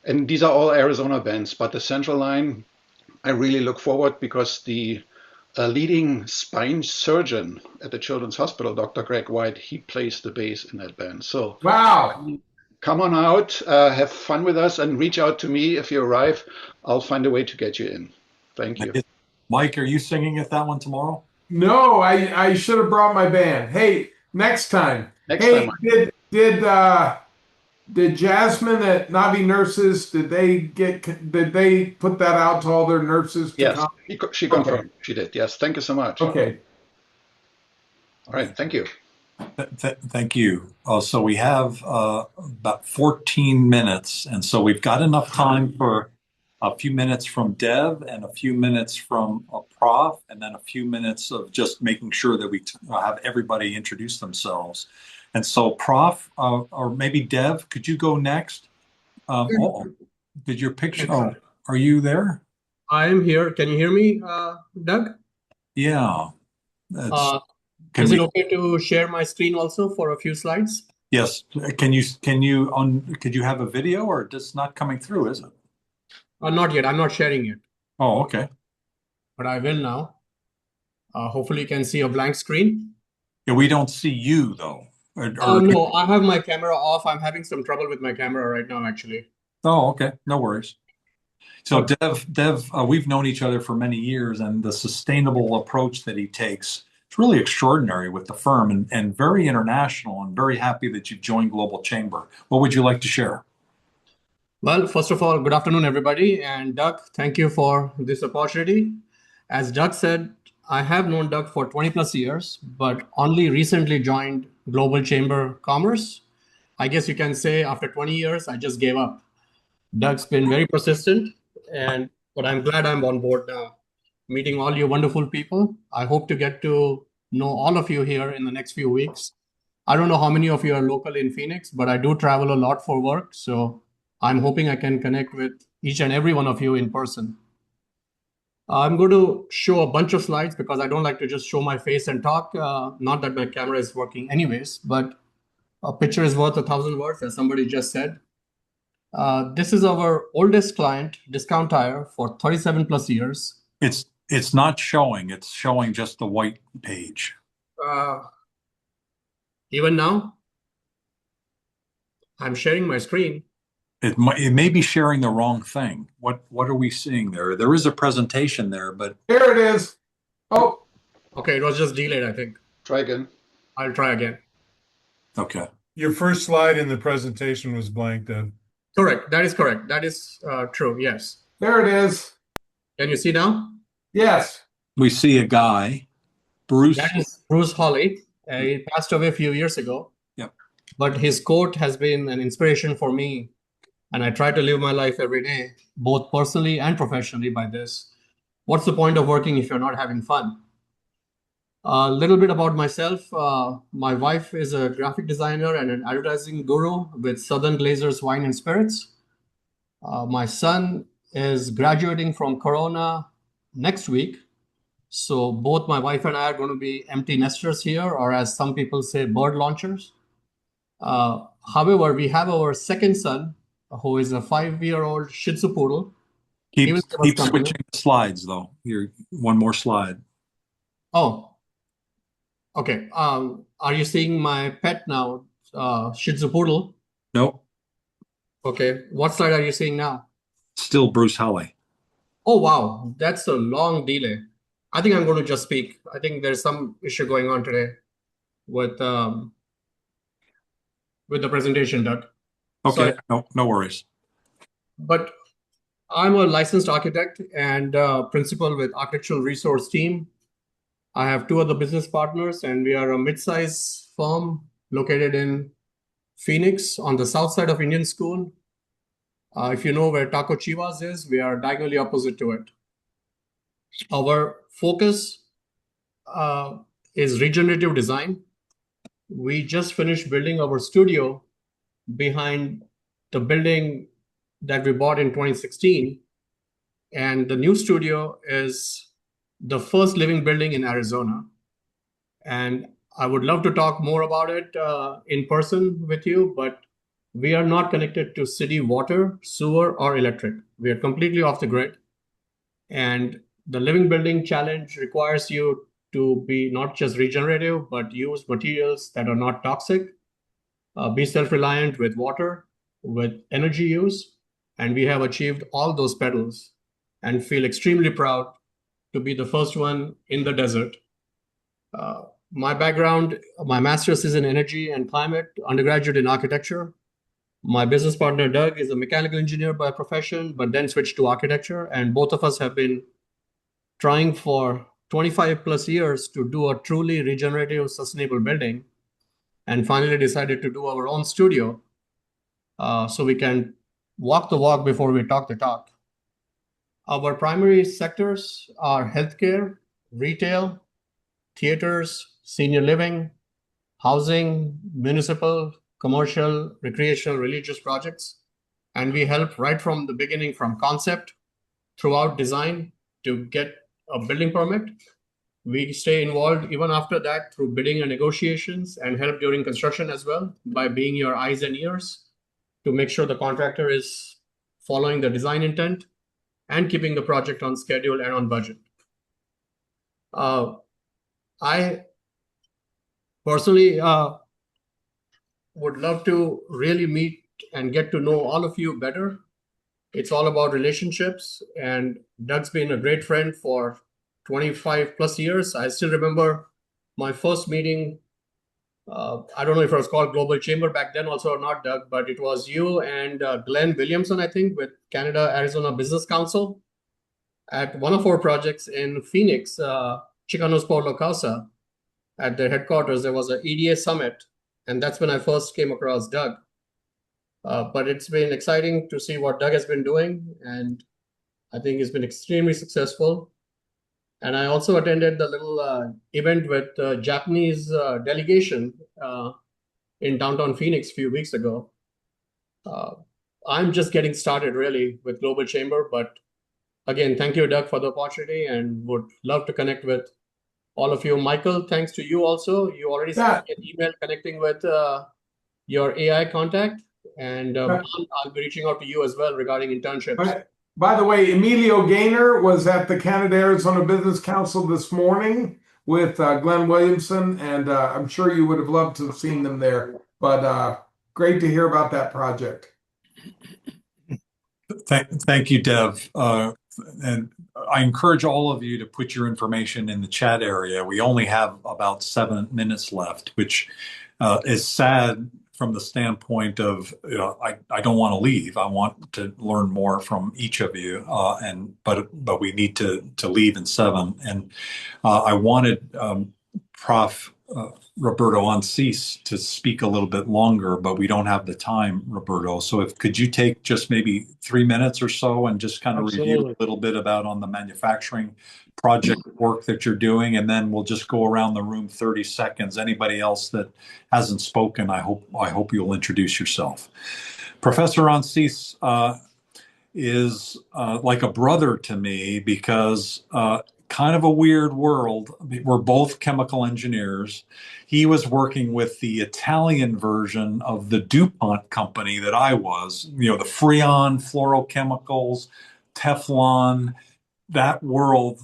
Speaker 2: and these are all Arizona bands, but the Central Line, I really look forward because the leading spine surgeon at the Children's Hospital, Dr. Greg White, he plays the bass in that band. So
Speaker 1: Wow.
Speaker 2: come on out, have fun with us, and reach out to me if you arrive. I'll find a way to get you in. Thank you.
Speaker 3: Mike, are you singing at that one tomorrow?
Speaker 1: No, I should have brought my band. Hey, next time.
Speaker 2: Next time,
Speaker 1: Hey, did Jasmine at Navi Nurses, did they put that out to all their nurses to
Speaker 2: yes,
Speaker 1: come?
Speaker 2: she
Speaker 1: Okay.
Speaker 2: confirmed. She did. Yes, thank you so much.
Speaker 1: Okay.
Speaker 2: All right, thank you.
Speaker 3: Thank you. So we have about 14 minutes, and so we've got enough time for a few minutes from Dev and a few minutes from Prof, and then a few minutes of just making sure that we have everybody introduce themselves. And so Prof, or maybe Dev, could you go next? Did your picture? Oh, are you there?
Speaker 4: I am here. Can you hear me, Doug?
Speaker 3: Yeah. That's,
Speaker 4: Is it okay to share my screen also for a few slides?
Speaker 3: Yes. Could you have a video, or it's not coming through, is it?
Speaker 4: Not yet. I'm not sharing it,
Speaker 3: Oh, okay.
Speaker 4: but I will now. Hopefully you can see a blank screen.
Speaker 3: Yeah, we don't see you though.
Speaker 4: No, I have my camera off. I'm having some trouble with my camera right now, actually.
Speaker 3: Oh, okay. No worries. So
Speaker 4: Okay.
Speaker 3: Dev, we've known each other for many years, and the sustainable approach that he takes It's really extraordinary with the firm and very international, and very happy that you've joined Global Chamber. What would you like to share?
Speaker 4: Well, first of all, good afternoon, everybody. And Doug, thank you for this opportunity. As Doug said, I have known Doug for 20 plus years, but only recently joined Global Chamber Commerce. I guess you can say after 20 years, I just gave up. Doug's been very persistent, but I'm glad I'm on board now. Meeting all you wonderful people. I hope to get to know all of you here in the next few weeks. I don't know how many of you are local in Phoenix, but I do travel a lot for work. So I'm hoping I can connect with each and every one of you in person. I'm going to show a bunch of slides because I don't like to just show my face and talk. Not that my camera is working anyways, but a picture is worth 1,000 words, as somebody just said. This is our oldest client, Discount Tire, for 37 plus years.
Speaker 3: It's not showing. It's showing just the white page.
Speaker 4: Even now, I'm sharing my screen.
Speaker 3: It may be sharing the wrong thing. What are we seeing there? There is a presentation there, but
Speaker 1: Here it is. Oh,
Speaker 4: Okay, it was just delayed, I think.
Speaker 2: Try again.
Speaker 4: I'll try again.
Speaker 3: okay.
Speaker 9: Your first slide in the presentation was blank, Deb.
Speaker 4: Correct. That is correct. That is true. Yes.
Speaker 1: there it is.
Speaker 4: Can you see now?
Speaker 1: Yes.
Speaker 3: We see a guy, Bruce.
Speaker 4: That is Bruce Hawley. He passed away a few years ago.
Speaker 3: Yep.
Speaker 4: But his quote has been an inspiration for me. And I try to live my life every day, both personally and professionally, by this. What's the point of working if you're not having fun? A little bit about myself. My wife is a graphic designer and an advertising guru with Southern Glazers Wine and Spirits. My son is graduating from Corona next week. So both my wife and I are going to be empty nesters here, or as some people say, bird launchers. However, we have our second son, who is a 5-year-old Shih Tzu poodle.
Speaker 3: Keep switching the slides, though. Here, one more slide.
Speaker 4: Oh, okay. Are you seeing my pet now, Shih Tzu poodle?
Speaker 3: Nope.
Speaker 4: Okay. What slide are you seeing now?
Speaker 3: Still Bruce Hawley.
Speaker 4: Oh, wow. That's a long delay. I think I'm going to just speak. I think there's some issue going on today with the presentation, Doug.
Speaker 3: Okay.
Speaker 4: Sorry.
Speaker 3: No worries.
Speaker 4: But I'm a licensed architect and principal with Architectural Resource Team. I have 2 other business partners, and we are a mid-size firm located in Phoenix on the south side of Indian School. If you know where Taco Chivas is, we are diagonally opposite to it. Our focus is regenerative design. We just finished building our studio behind the building that we bought in 2016. And the new studio is the first living building in Arizona. And I would love to talk more about it in person with you, but we are not connected to city water, sewer, or electric. We are completely off the grid. And the living building challenge requires you to be not just regenerative, but use materials that are not toxic, be self-reliant with water, with energy use. And we have achieved all those pedals and feel extremely proud to be the first one in the desert. My background, my master's is in energy and climate, undergraduate in architecture. My business partner, Doug, is a mechanical engineer by profession, but then switched to architecture. And both of us have been trying for 25 plus years to do a truly regenerative, sustainable building, and finally decided to do our own studio so we can walk the walk before we talk the talk. Our primary sectors are healthcare, retail, theaters, senior living, housing, municipal, commercial, recreational, religious projects. And we help right from the beginning, from concept throughout design to get a building permit. We stay involved even after that through bidding and negotiations, and help during construction as well by being your eyes and ears to make sure the contractor is following the design intent and keeping the project on schedule and on budget. I personally would love to really meet and get to know all of you better. It's all about relationships, and Doug's been a great friend for 25 plus years. I still remember my first meeting, I don't know if it was called Global Chamber back then also or not, Doug, but it was you and Glenn Williamson, I think, with Canada Arizona Business Council at one of our projects in Phoenix, Chicanos por la Casa. At their headquarters, there was an EDA summit, and that's when I first came across Doug. But it's been exciting to see what Doug has been doing, and I think he's been extremely successful. And I also attended the little event with the Japanese delegation in downtown Phoenix a few weeks ago. I'm just getting started really with Global Chamber, but again, thank you, Doug, for the opportunity, and would love to connect with all of you. Michael, thanks to you also. You already sent me an email connecting with your AI contact, and I'll be reaching out to you as well regarding internships.
Speaker 1: By the way, Emilio Gaynor was at the Canada Arizona Business Council this morning with Glenn Williamson, and I'm sure you would have loved to have seen them there. But great to hear about that project.
Speaker 3: Thank you, Dev. And I encourage all of you to put your information in the chat area. We only have about 7 minutes left, which is sad from the standpoint of, I don't want to leave. I want to learn more from each of you, but we need to leave in 7. And I wanted Prof. Roberto Ancis to speak a little bit longer, but we don't have the time, Roberto. So could you take just maybe 3 minutes or so and just kind of review a little bit about on the manufacturing project work that you're doing, and then we'll just go around the room 30 seconds. Anybody else that hasn't spoken, I hope you'll introduce yourself. Professor Ancis is like a brother to me because kind of a weird world. We're both chemical engineers. He was working with the Italian version of the DuPont company that I was, the Freon fluorochemicals, Teflon, that world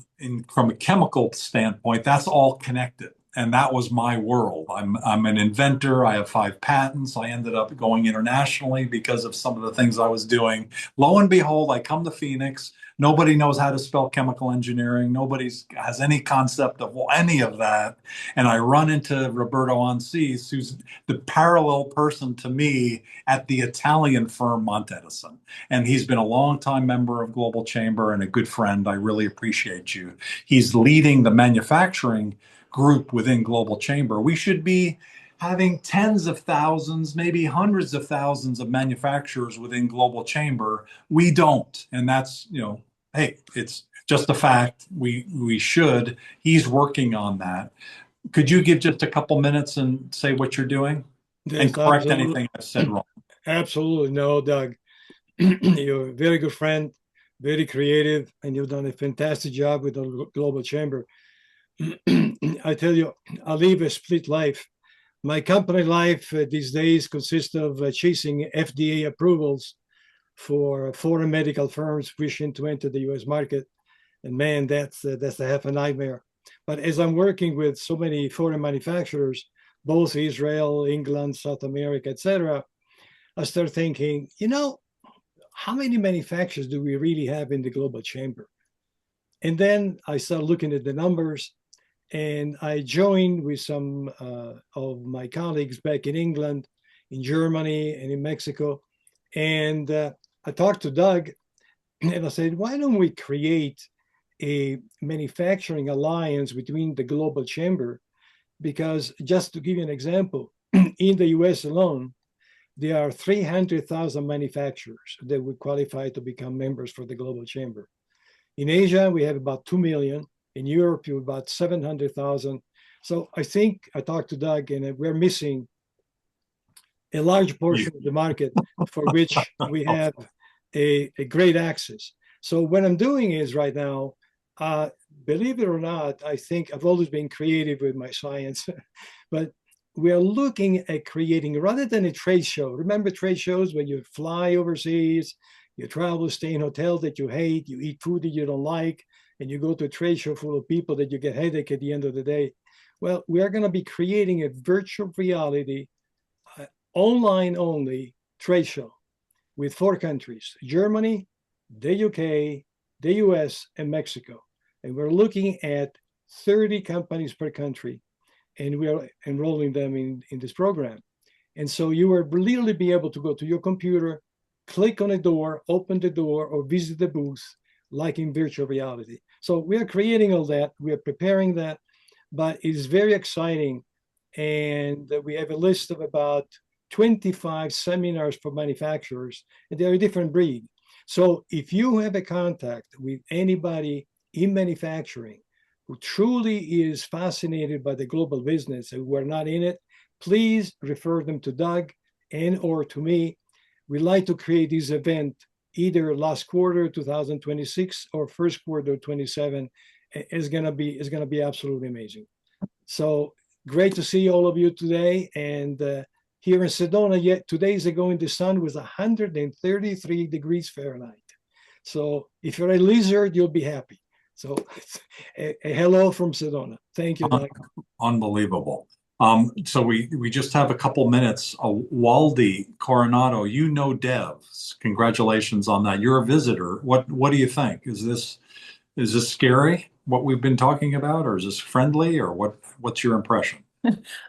Speaker 3: from a chemical standpoint, that's all connected. And that was my world. I'm an inventor. I have 5 patents. I ended up going internationally because of some of the things I was doing. Lo and behold, I come to Phoenix. Nobody knows how to spell chemical engineering. Nobody has any concept of any of that. And I run into Roberto Ancis, who's the parallel person to me at the Italian firm Mont Edison. And he's been a longtime member of Global Chamber and a good friend. I really appreciate you. He's leading the manufacturing group within Global Chamber. We should be having tens of thousands, maybe hundreds of thousands of manufacturers within Global Chamber. We don't. And that's, hey, it's just a fact. We should. He's working on that. Could you give just a couple minutes and say what you're doing?
Speaker 11: Yes,
Speaker 3: and correct
Speaker 11: absolutely.
Speaker 3: anything I've said wrong?
Speaker 11: Absolutely. No, Doug. You're a very good friend, very creative, and you've done a fantastic job with the Global Chamber. I tell you, I live a split life. My company life these days consists of chasing FDA approvals for foreign medical firms wishing to enter the U.S. market, and man, that's a half a nightmare. But as I'm working with so many foreign manufacturers, both Israel, England, South America, etc., I start thinking, how many manufacturers do we really have in the Global Chamber? And then I start looking at the numbers, and I joined with some of my colleagues back in England, in Germany, and in Mexico. And I talked to Doug, and I said, why don't we create a manufacturing alliance between the Global Chamber? Because just to give you an example, in the US alone, there are 300,000 manufacturers that would qualify to become members for the Global Chamber. In Asia, we have about 2 million. In Europe, you have about 700,000. So I think I talked to Doug, and we're missing a large portion of the market for which we have a great access. So what I'm doing is right now, believe it or not, I think I've always been creative with my science, but we are looking at creating, rather than a trade show. Remember trade shows where you fly overseas, you travel, stay in hotels that you hate, you eat food that you don't like, and you go to a trade show full of people that you get headache at the end of the day. Well, we are going to be creating a virtual reality, online only trade show with 4 countries: Germany, the UK, the US, and Mexico. And we're looking at 30 companies per country. and we are enrolling them in this program. And so you will literally be able to go to your computer, click on a door, open the door, or visit the booth like in virtual reality. So we are creating all that. We are preparing that, but it is very exciting. And we have a list of about 25 seminars for manufacturers, and they're a different breed. So if you have a contact with anybody in manufacturing who truly is fascinated by the global business and who are not in it, please refer them to Doug and or to me. We like to create this event either last quarter 2026 or first quarter 27. It's gonna be absolutely amazing. So great to see all of you today. And here in Sedona, yet 2 days ago in the sun was 133 degrees Fahrenheit. So if you're a lizard, you'll be happy. So a hello from Sedona. Thank you, Doug.
Speaker 3: Unbelievable. So we just have a couple minutes. Waldy Coronado, you know Dev. Congratulations on that. You're a visitor. What do you think? Is this scary, what we've been talking about, or is this friendly, or what's your impression?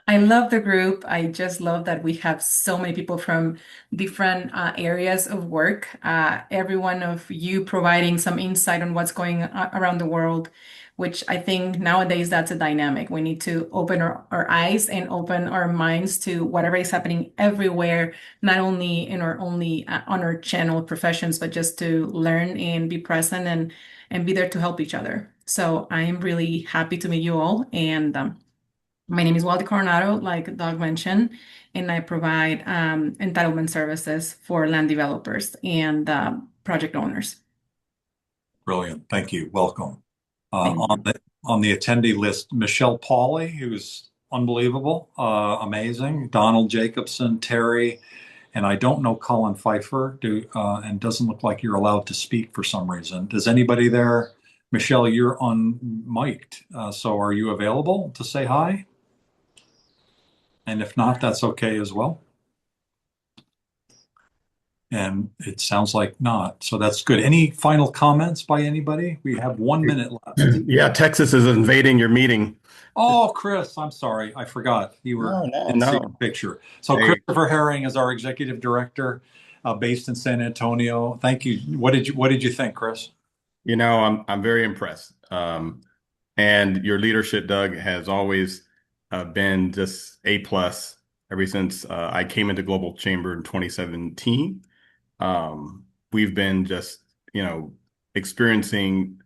Speaker 12: I love the group. I just love that we have so many people from different areas of work. Every one of you providing some insight on what's going around the world, which I think nowadays that's a dynamic. We need to open our eyes and open our minds to whatever is happening everywhere, not only in our on our channel professions, but just to learn and be present and be there to help each other. So I am really happy to meet you all. And my name is Waldy Coronado, like Doug mentioned, and I provide entitlement services for land developers and project owners.
Speaker 3: Brilliant. Thank you. Welcome.
Speaker 12: Thank you.
Speaker 3: On the attendee list, Michelle Pauley, who's unbelievable, amazing. Donald Jacobson, Terry, and I don't know Colin Pfeiffer, and doesn't look like you're allowed to speak for some reason. Does anybody there? Michelle, you're unmiked, so are you available to say hi? And if not, that's okay as well. And it sounds like not, so that's good. Any final comments by anybody? We have 1 minute left.
Speaker 13: Yeah, Texas is invading your meeting.
Speaker 3: Oh, Chris, I'm sorry. I forgot. You were in the picture. So
Speaker 13: Hey.
Speaker 3: Christopher Herring is our executive director, based in San Antonio. Thank you. What did you think, Chris?
Speaker 13: You know, I'm very impressed. And your leadership, Doug, has always been just A plus ever since I came into Global Chamber in 2017. We've been just, experiencing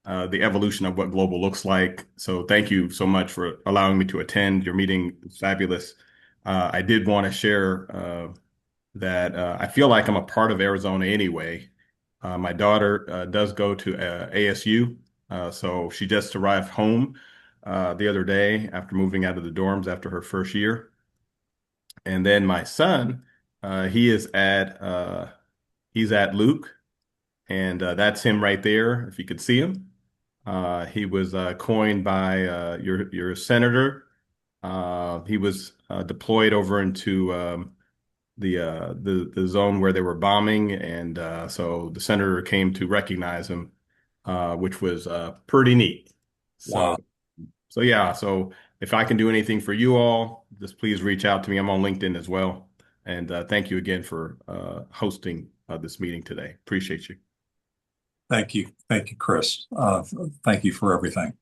Speaker 13: the evolution of what global looks like. So thank you so much for allowing me to attend. Your meeting is fabulous. I did want to share that I feel like I'm a part of Arizona anyway. My daughter does go to ASU, so she just arrived home the other day after moving out of the dorms after her first year. And then my son, he's at Luke, and that's him right there, if you could see him. He was coined by your senator. He was deployed over into the zone where they were bombing, and so the senator came to recognize him, which was pretty neat.
Speaker 3: Wow.
Speaker 13: So yeah, so if I can do anything for you all, just please reach out to me. I'm on LinkedIn as well. And thank you again for hosting this meeting today. Appreciate you.
Speaker 3: Thank you, Chris. Thank you for everything.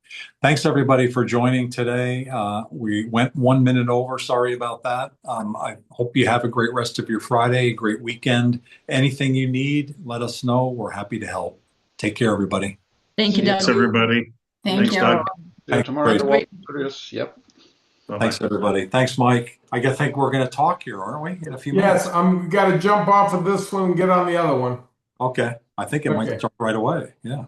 Speaker 3: Thanks everybody for joining today. We went 1 minute over. Sorry about that. I hope you have a great rest of your Friday, a great weekend. Anything you need, let us know. We're happy to help. Take care, everybody.
Speaker 8: Thank you, Doug.
Speaker 7: Thanks, everybody.
Speaker 12: Thank you.
Speaker 7: Doug.
Speaker 2: Yeah, tomorrow.
Speaker 3: Grace.
Speaker 2: Yep.
Speaker 3: Thanks, everybody. Thanks, Mike. I think we're going to talk here, aren't we? In a few minutes.
Speaker 1: Yes, I'm got to jump off of this one and get on the other one.
Speaker 3: Okay. I think it might start right away. Yeah.